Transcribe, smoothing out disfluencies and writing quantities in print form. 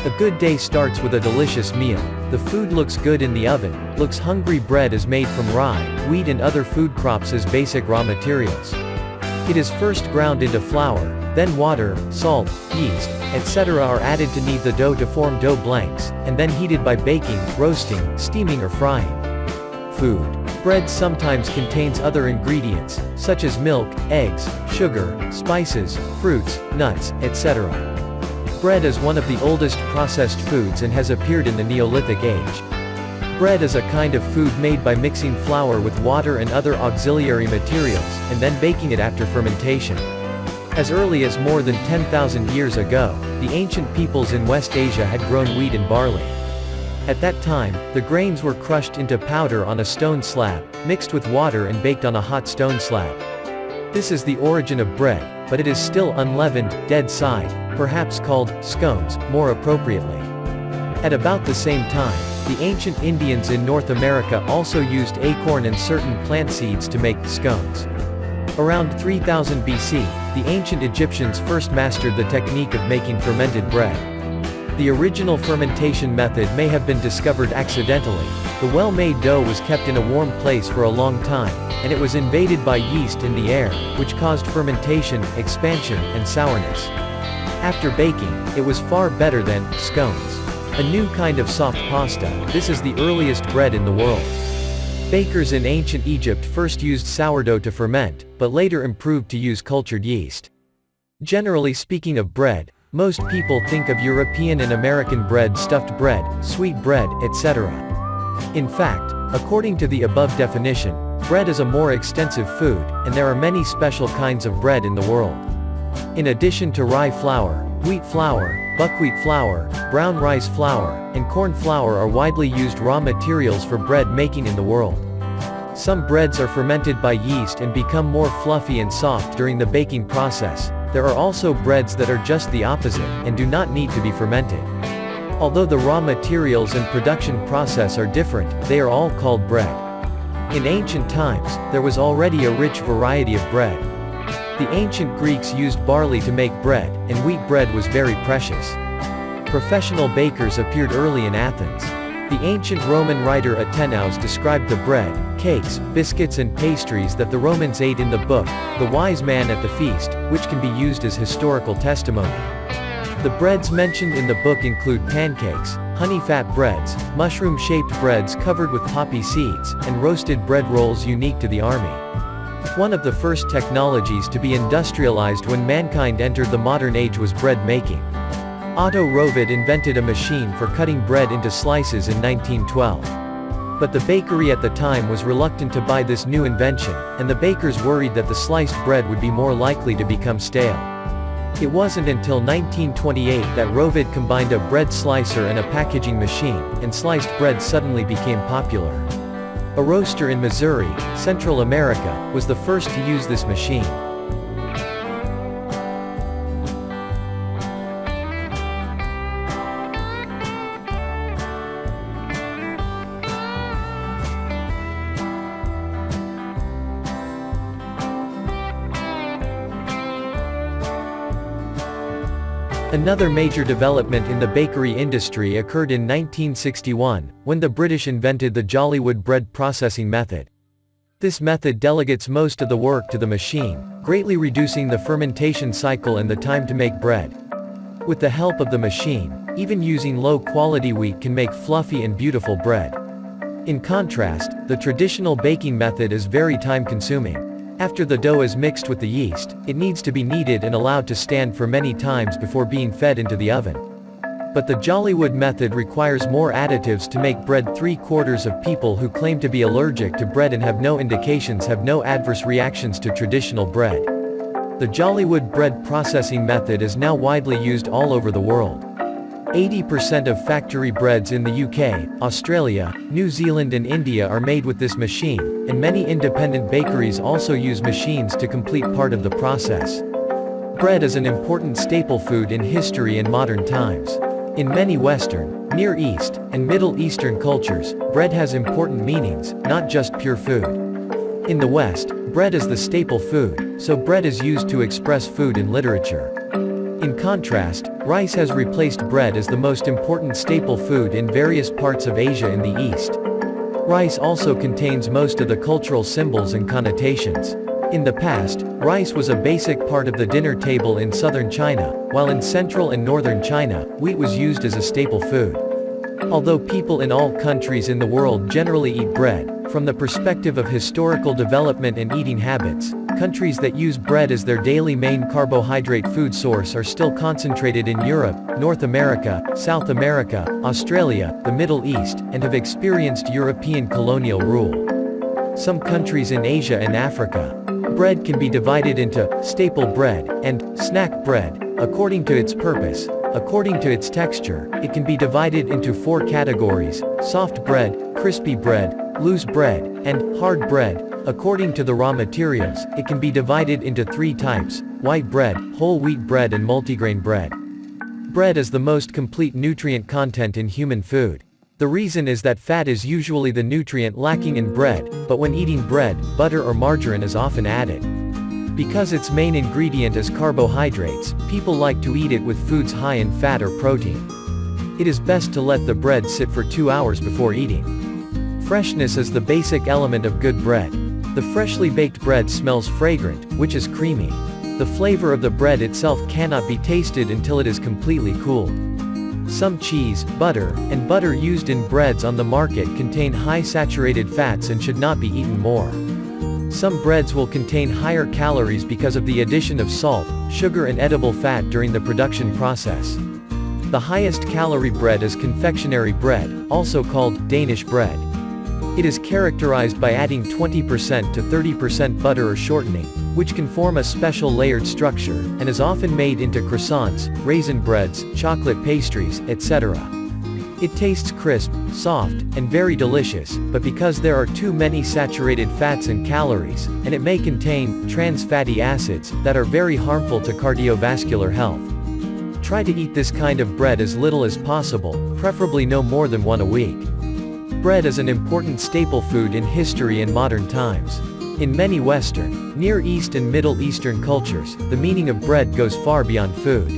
A good day starts with a delicious meal. The food looks good in the oven, looks hungry. Bread is made from rye, wheat and other food crops as basic raw materials. It is first ground into flour, then water, salt, yeast, etc. are added to knead the dough to form dough blanks, and then heated by baking, roasting, steaming or frying. Food. Bread sometimes contains other ingredients, such as milk, eggs, sugar, spices, fruits, nuts, etc. Bread is one of the oldest processed foods and has appeared in the Neolithic age. Bread is a kind of food made by mixing flour with water and other auxiliary materials, and then baking it after fermentation. As early as more than 10,000 years ago, the ancient peoples in West Asia had grown wheat and barley. At that time, the grains were crushed into powder on a stone slab, mixed with water and baked on a hot stone slab. This is the origin of bread, but it is still unleavened, dead side, perhaps called scones, more appropriately. At about the same time, the ancient Indians in North America also used acorn and certain plant seeds to make scones. Around 3000 BC, the ancient Egyptians first mastered the technique of making fermented bread. The original fermentation method may have been discovered accidentally. The well-made dough was kept in a warm place for a long time, and it was invaded by yeast in the air, which caused fermentation, expansion, and sourness. After baking, it was far better than scones. A new kind of soft pasta. This is the earliest bread in the world. Bakers in ancient Egypt first used sourdough to ferment, but later improved to use cultured yeast. Generally speaking of bread, most people think of European and American bread, stuffed bread, sweet bread, etc. In fact, according to the above definition, bread is a more extensive food, and there are many special kinds of bread in the world. In addition to rye flour, wheat flour, buckwheat flour, brown rice flour, and corn flour are widely used raw materials for bread making in the world. Some breads are fermented by yeast and become more fluffy and soft during the baking process. There are also breads that are just the opposite, and do not need to be fermented. Although the raw materials and production process are different, they are all called bread. In ancient times, there was already a rich variety of bread. The ancient Greeks used barley to make bread, and wheat bread was very precious. Professional bakers appeared early in Athens. The ancient Roman writer Atenaeus described the bread, cakes, biscuits and pastries that the Romans ate in the book, The Wise Man at the Feast, which can be used as historical testimony. The breads mentioned in the book include pancakes, honey-fat breads, mushroom-shaped breads covered with poppy seeds, and roasted bread rolls unique to the army. One of the first technologies to be industrialized when mankind entered the modern age was bread making. Otto Rovid invented a machine for cutting bread into slices in 1912. But the bakery at the time was reluctant to buy this new invention, and the bakers worried that the sliced bread would be more likely to become stale. It wasn't until 1928 that Rovid combined a bread slicer and a packaging machine, and sliced bread suddenly became popular. A roaster in Missouri, Central America, was the first to use this machine. Another major development in the bakery industry occurred in 1961, when the British invented the Jollywood bread processing method. This method delegates most of the work to the machine, greatly reducing the fermentation cycle and the time to make bread. With the help of the machine, even using low-quality wheat can make fluffy and beautiful bread. In contrast, the traditional baking method is very time-consuming. After the dough is mixed with the yeast, it needs to be kneaded and allowed to stand for many times before being fed into the oven. But the Jollywood method requires more additives to make bread. 3/4 of people who claim to be allergic to bread and have no indications have no adverse reactions to traditional bread. The Jollywood bread processing method is now widely used all over the world. 80% of factory breads in the UK, Australia, New Zealand and India are made with this machine, and many independent bakeries also use machines to complete part of the process. Bread is an important staple food in history and modern times. In many Western, Near East, and Middle Eastern cultures, bread has important meanings, not just pure food. In the West, bread is the staple food, so bread is used to express food in literature. In contrast, rice has replaced bread as the most important staple food in various parts of Asia and the East. Rice also contains most of the cultural symbols and connotations. In the past, rice was a basic part of the dinner table in southern China, while in central and northern China, wheat was used as a staple food. Although people in all countries in the world generally eat bread, from the perspective of historical development and eating habits, countries that use bread as their daily main carbohydrate food source are still concentrated in Europe, North America, South America, Australia, the Middle East, and have experienced European colonial rule. Some countries in Asia and Africa. Bread can be divided into staple bread and snack bread, according to its purpose. According to its texture, it can be divided into 4 categories: soft bread, crispy bread, loose bread, and hard bread. According to the raw materials, it can be divided into 3 types: white bread, whole wheat bread, and multigrain bread. Bread is the most complete nutrient content in human food. The reason is that fat is usually the nutrient lacking in bread, but when eating bread, butter or margarine is often added. Because its main ingredient is carbohydrates, people like to eat it with foods high in fat or protein. It is best to let the bread sit for 2 hours before eating. Freshness is the basic element of good bread. The freshly baked bread smells fragrant, which is creamy. The flavor of the bread itself cannot be tasted until it is completely cooled. Some cheese, butter, and butter used in breads on the market contain high saturated fats and should not be eaten more. Some breads will contain higher calories because of the addition of salt, sugar and edible fat during the production process. The highest calorie bread is confectionery bread, also called Danish bread. It is characterized by adding 20% to 30% butter or shortening, which can form a special layered structure, and is often made into croissants, raisin breads, chocolate pastries, etc. It tastes crisp, soft, and very delicious, but because there are too many saturated fats and calories, and it may contain trans fatty acids that are very harmful to cardiovascular health. Try to eat this kind of bread as little as possible, preferably no more than 1 a week. Bread is an important staple food in history and modern times. In many Western, Near East and Middle Eastern cultures, the meaning of bread goes far beyond food.